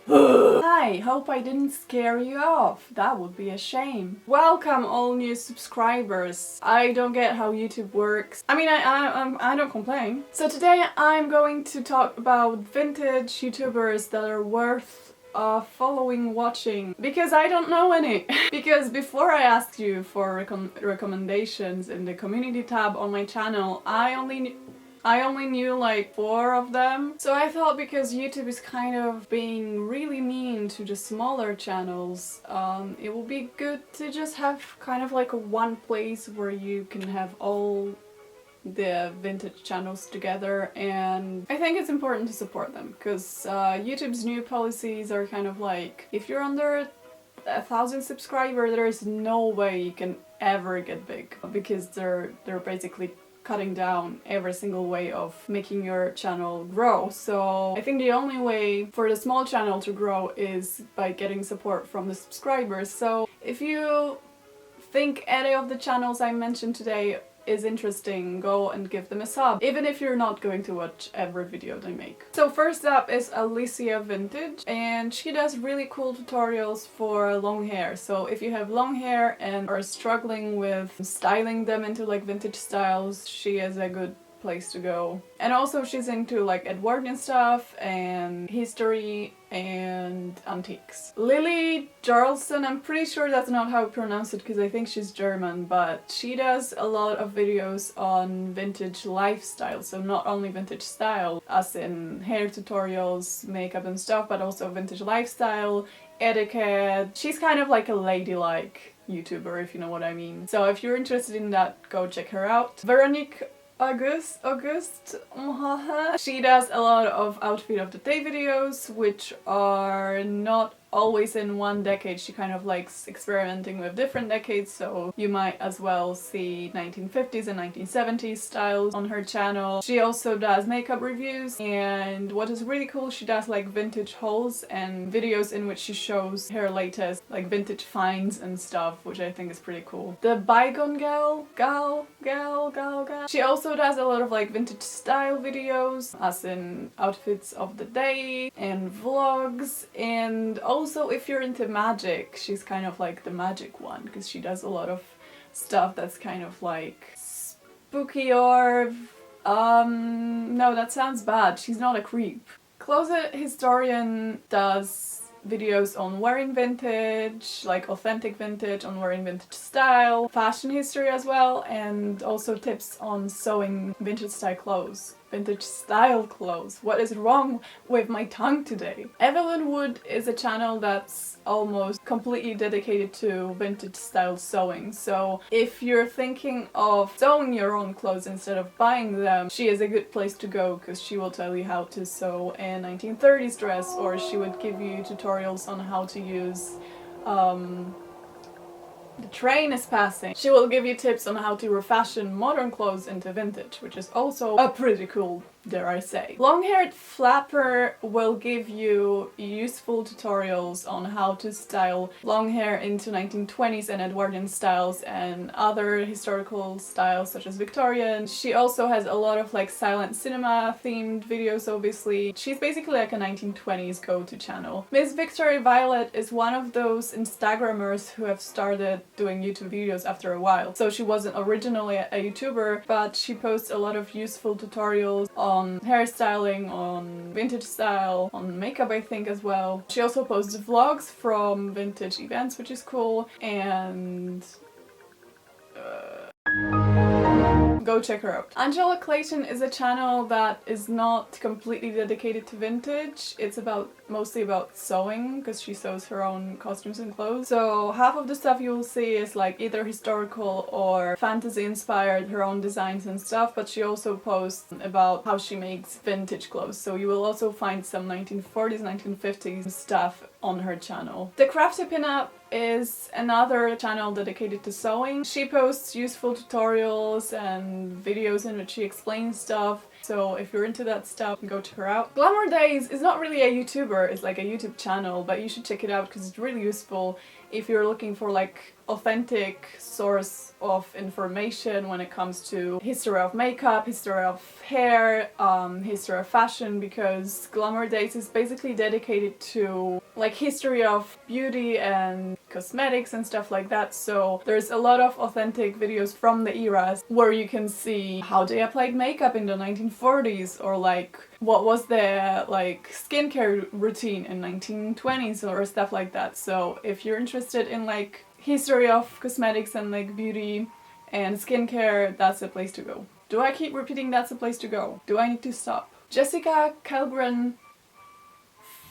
Hi, hope I didn't scare you off. That would be a shame. Welcome all new subscribers. I don't get how YouTube works. I mean, I don't complain. So today I'm going to talk about vintage YouTubers that are worth following, watching, because I don't know any. Because before I asked you for recommendations in the community tab on my channel, I only knew like 4 of them. So I thought, because YouTube is kind of being really mean to the smaller channels, it would be good to just have kind of like one place where you can have all the vintage channels together, and I think it's important to support them because YouTube's new policies are kind of like, if you're under 1,000 subscribers, there is no way you can ever get big, because they're basically cutting down every single way of making your channel grow. So I think the only way for the small channel to grow is by getting support from the subscribers. So if you think any of the channels I mentioned today is interesting, go and give them a sub, even if you're not going to watch every video they make. So first up is Alesia Vintage, and she does really cool tutorials for long hair. So if you have long hair and are struggling with styling them into like vintage styles, she is a good place to go. And also she's into like Edwardian stuff and history and antiques. Lilly Charleston, I'm pretty sure that's not how I pronounce it because I think she's German, but she does a lot of videos on vintage lifestyle. So not only vintage style, as in hair tutorials, makeup and stuff, but also vintage lifestyle, etiquette. She's kind of like a ladylike YouTuber, if you know what I mean. So if you're interested in that, go check her out. Veronique August, she does a lot of outfit of the day videos, which are not always in one decade. She kind of likes experimenting with different decades, so you might as well see 1950s and 1970s styles on her channel. She also does makeup reviews, and what is really cool, she does like vintage hauls and videos in which she shows her latest like vintage finds and stuff, which I think is pretty cool. The Bygone gal. She also does a lot of like vintage style videos, as in outfits of the day and vlogs, and also if you're into magic, she's kind of like the magic one because she does a lot of stuff that's kind of like spooky or no, that sounds bad. She's not a creep. Klose Historian does videos on wearing vintage, like authentic vintage, on wearing vintage style, fashion history as well, and also tips on sewing vintage style clothes. Vintage style clothes. What is wrong with my tongue today? Evelyn Wood is a channel that's almost completely dedicated to vintage style sewing. So if you're thinking of sewing your own clothes instead of buying them, she is a good place to go because she will tell you how to sew a 1930s dress, or she would give you tutorials on how to use the train is passing. She will give you tips on how to refashion modern clothes into vintage, which is also a pretty cool, dare I say. Long-haired Flapper will give you useful tutorials on how to style long hair into 1920s and Edwardian styles and other historical styles such as Victorian. She also has a lot of like silent cinema themed videos, obviously. She's basically like a 1920s go-to channel. Miss Victory Violet is one of those Instagrammers who have started doing YouTube videos after a while. So she wasn't originally a YouTuber, but she posts a lot of useful tutorials on hairstyling, on vintage style, on makeup I think as well. She also posts vlogs from vintage events, which is cool, and go check her out. Angela Clayton is a channel that is not completely dedicated to vintage. It's mostly about sewing because she sews her own costumes and clothes. So half of the stuff you will see is like either historical or fantasy inspired, her own designs and stuff, but she also posts about how she makes vintage clothes. So you will also find some 1940s, 1950s stuff on her channel. The Crafty Pinup is another channel dedicated to sewing. She posts useful tutorials and videos in which she explains stuff, So if you're into that stuff, go check her out. Glamour Days is not really a YouTuber, it's like a YouTube channel, but you should check it out because it's really useful if you're looking for like authentic source of information when it comes to history of makeup, history of hair, history of fashion, because Glamour Days is basically dedicated to like history of beauty and cosmetics and stuff like that. So there's a lot of authentic videos from the eras where you can see how they applied makeup in the 1940s, or like what was their like skincare routine in 1920s or stuff like that. So if you're interested in like history of cosmetics and like beauty and skincare, that's the place to go. Do I keep repeating that's the place to go? Do I need to stop? Jessica Cobrin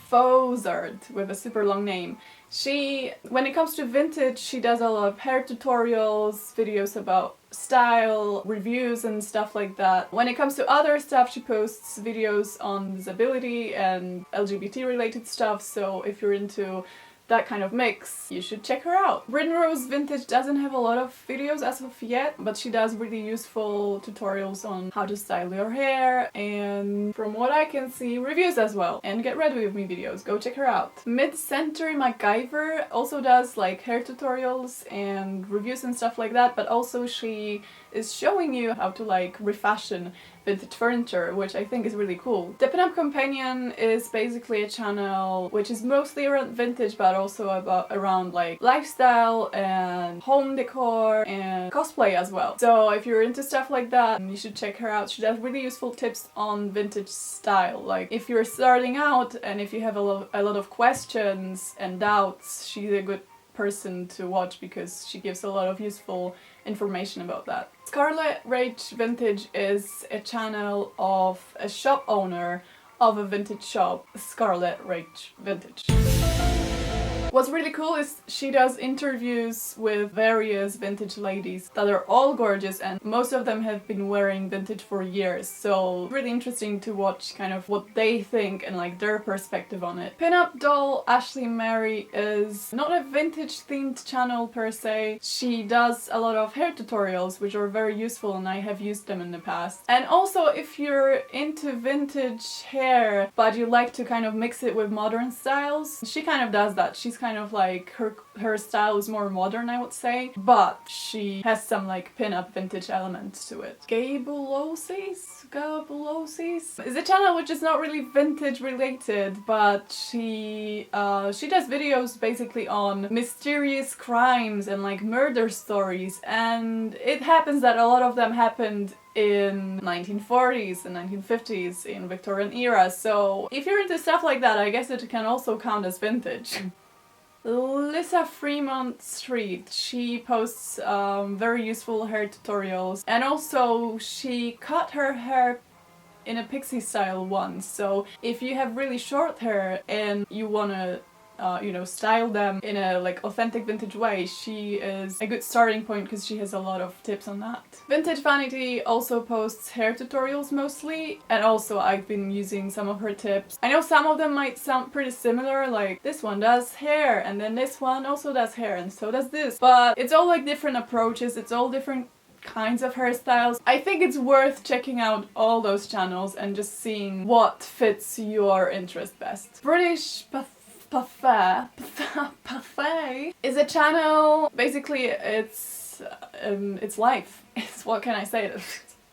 Fozard, with a super long name. She, when it comes to vintage, she does a lot of hair tutorials, videos about style, reviews and stuff like that. When it comes to other stuff, she posts videos on disability and LGBT related stuff, so if you're into that kind of mix, you should check her out. Bryn Rose Vintage doesn't have a lot of videos as of yet, but she does really useful tutorials on how to style your hair, and from what I can see, reviews as well, and get ready with me videos. Go check her out. MidCentury Mac also does like hair tutorials and reviews and stuff like that, but also she is showing you how to like refashion vintage furniture, which I think is really cool. The Pinup Companion is basically a channel which is mostly around vintage, but also around like lifestyle and home decor and cosplay as well. So if you're into stuff like that, you should check her out. She does really useful tips on vintage style. Like if you're starting out and if you have a lot of questions and doubts, she's a good person to watch because she gives a lot of useful information about that. Karla Rach Vintage is a channel of a shop owner of a vintage shop, Scarlett Rach Vintage. What's really cool is she does interviews with various vintage ladies that are all gorgeous, and most of them have been wearing vintage for years, so really interesting to watch kind of what they think and like their perspective on it. Pinup Doll Ashley Mary is not a vintage themed channel per se. She does a lot of hair tutorials which are very useful and I have used them in the past. And also if you're into vintage hair but you like to kind of mix it with modern styles, she kind of does that. She's kind of like, her style is more modern, I would say, but she has some like pin-up vintage elements to it. Blowseas is a channel which is not really vintage related, but she does videos basically on mysterious crimes and like murder stories, and it happens that a lot of them happened in 1940s and 1950s in Victorian era, so if you're into stuff like that, I guess it can also count as vintage. Lissa Fremont Street, she posts very useful hair tutorials, and also she cut her hair in a pixie style once, so if you have really short hair and you wanna you know, style them in a like authentic vintage way, she is a good starting point because she has a lot of tips on that. Vintage Vanity also posts hair tutorials mostly, and also I've been using some of her tips. I know some of them might sound pretty similar, like this one does hair and then this one also does hair and so does this, but it's all like different approaches, it's all different kinds of hairstyles. I think it's worth checking out all those channels and just seeing what fits your interest best. British Buffa is a channel, basically it's life. It's, what can I say?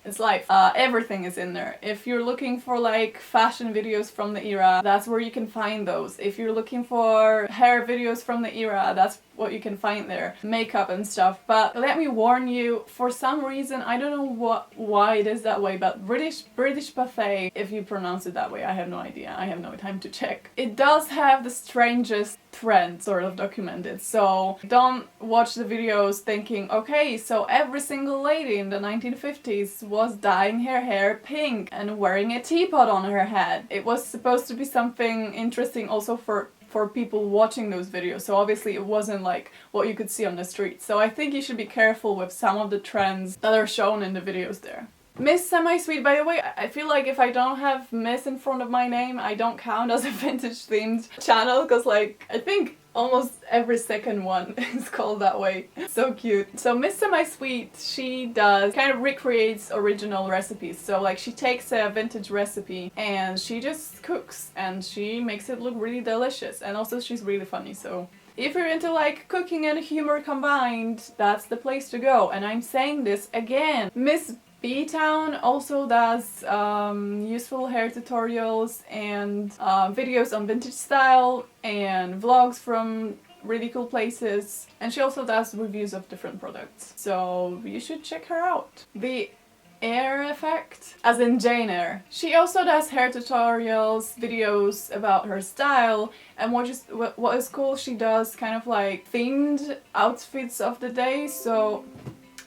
It's life. Everything is in there. If you're looking for like fashion videos from the era, that's where you can find those. If you're looking for hair videos from the era, that's what you can find there. Makeup and stuff. But let me warn you, for some reason, I don't know why it is that way, but British Buffet, if you pronounce it that way, I have no idea. I have no time to check. It does have the strangest trend sort of documented, so don't watch the videos thinking, okay, so every single lady in the 1950s was dyeing her hair pink and wearing a teapot on her head. It was supposed to be something interesting also for people watching those videos, so obviously it wasn't like what you could see on the street. So I think you should be careful with some of the trends that are shown in the videos there. Miss Semisweet, by the way, I feel like if I don't have Miss in front of my name, I don't count as a vintage themed channel, because like, I think almost every second one is called that way. So cute. So Miss Semisweet, she does kind of recreates original recipes. So like she takes a vintage recipe and she just cooks and she makes it look really delicious, and also she's really funny. So if you're into like cooking and humor combined, that's the place to go. And I'm saying this again. Miss BTown also does useful hair tutorials and videos on vintage style and vlogs from really cool places, and she also does reviews of different products, so you should check her out. The Eyre effect, as in Jane Eyre. She also does hair tutorials, videos about her style, and what is cool, she does kind of like themed outfits of the day. So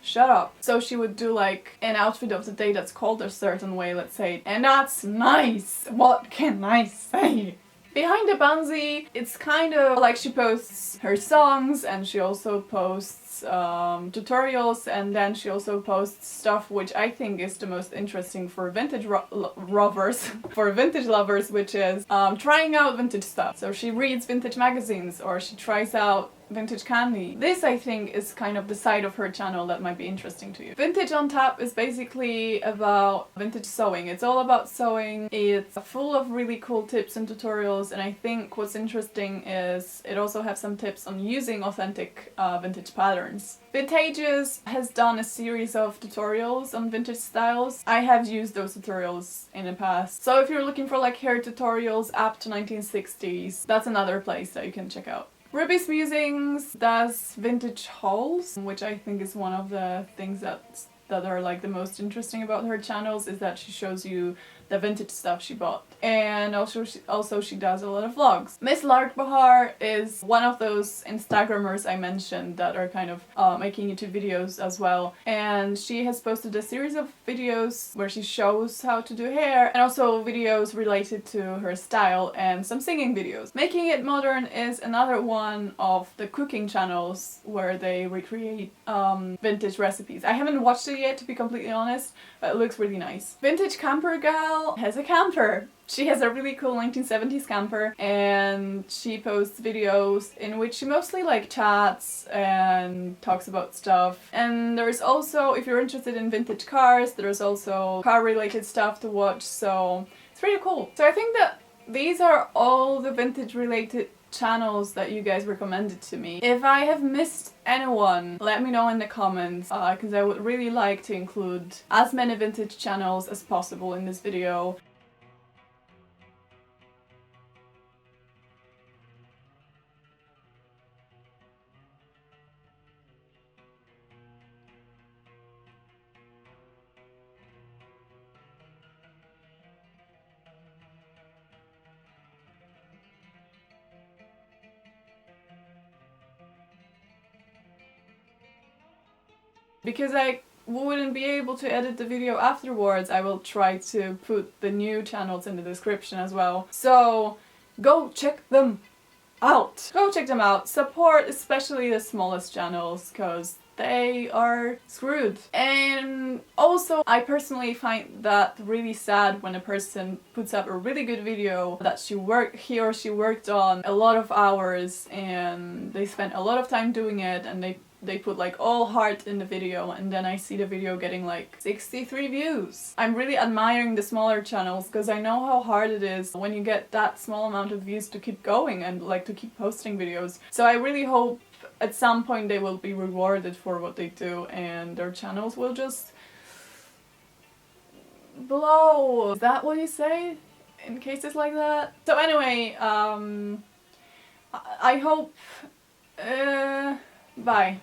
shut up. So she would do like an outfit of the day that's called a certain way, let's say, and that's nice. What can I say? Behind the Ponzi, it's kind of like she posts her songs, and she also posts tutorials, and then she also posts stuff which I think is the most interesting for vintage lovers, for vintage lovers, which is trying out vintage stuff. So she reads vintage magazines, or she tries out vintage candy. This, I think, is kind of the side of her channel that might be interesting to you. Vintage on Tap is basically about vintage sewing. It's all about sewing. It's full of really cool tips and tutorials, and I think what's interesting is it also has some tips on using authentic vintage patterns. Vintages has done a series of tutorials on vintage styles. I have used those tutorials in the past. So if you're looking for like hair tutorials up to 1960s, that's another place that you can check out. Ruby's Musings does vintage hauls, which I think is one of the things that are like the most interesting about her channels, is that she shows you the vintage stuff she bought. And also she does a lot of vlogs. Miss Bahar is one of those Instagrammers I mentioned that are kind of making YouTube videos as well. And she has posted a series of videos where she shows how to do hair, and also videos related to her style, and some singing videos. Making It Modern is another one of the cooking channels where they recreate vintage recipes. I haven't watched it yet, to be completely honest, but it looks really nice. Vintage Camper Gal has a camper. She has a really cool 1970s camper, and she posts videos in which she mostly like chats and talks about stuff. And there's also, if you're interested in vintage cars, there's also car related stuff to watch, so it's really cool. So I think that these are all the vintage related channels that you guys recommended to me. If I have missed anyone, let me know in the comments, because I would really like to include as many vintage channels as possible in this video. Because I wouldn't be able to edit the video afterwards, I will try to put the new channels in the description as well. So go check them out! Go check them out! Support especially the smallest channels, because they are screwed. And also, I personally find that really sad when a person puts up a really good video that he or she worked on a lot of hours, and they spent a lot of time doing it, and they put like all heart in the video, and then I see the video getting like 63 views. I'm really admiring the smaller channels, because I know how hard it is when you get that small amount of views to keep going and like to keep posting videos. So I really hope at some point they will be rewarded for what they do, and their channels will just blow. Is that what you say in cases like that? So anyway, I hope bye.